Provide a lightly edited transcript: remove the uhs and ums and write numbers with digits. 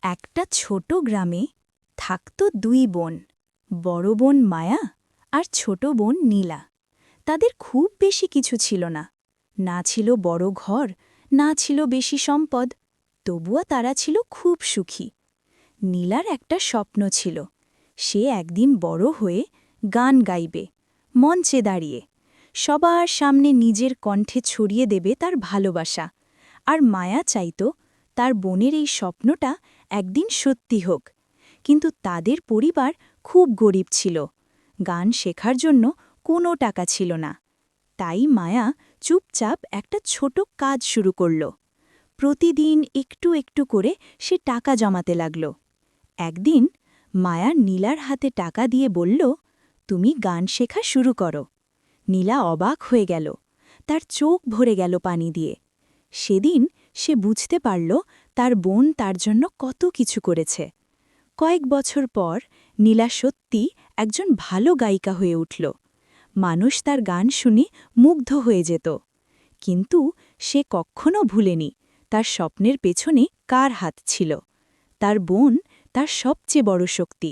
একটা ছোট গ্রামে থাকত দুই বোন, বড় বোন মায়া আর ছোট বোন নীলা। তাদের খুব বেশি কিছু ছিল না, না ছিল বড় ঘর, না ছিল বেশি সম্পদ, তবুও তারা ছিল খুব সুখী। নীলার একটা স্বপ্ন ছিল, সে একদিন বড় হয়ে গান গাইবে, মঞ্চে দাঁড়িয়ে সবার সামনে নিজের কণ্ঠে ছড়িয়ে দেবে তার ভালোবাসা। আর মায়া চাইত তার বোনের এই স্বপ্নটা একদিন সত্যি হোক। কিন্তু তাদের পরিবার খুব গরিব ছিল, গান শেখার জন্য কোনো টাকা ছিল না। তাই মায়া চুপচাপ একটা ছোট কাজ শুরু করল। প্রতিদিন একটু একটু করে সে টাকা জমাতে লাগল। একদিন মায়া নীলার হাতে টাকা দিয়ে বলল, তুমি গান শেখা শুরু করো। নীলা অবাক হয়ে গেল, তার চোখ ভরে গেল পানি দিয়ে। সেদিন সে বুঝতে পারল তার বোন তার জন্য কত কিছু করেছে। কয়েক বছর পর নীলা সত্যি একজন ভালো গায়িকা হয়ে উঠল। মানুষ তার গান শুনে মুগ্ধ হয়ে যেত। কিন্তু সে কখনো ভুলেনি তার স্বপ্নের পেছনে কার হাত ছিল। তার বোন তার সবচেয়ে বড় শক্তি।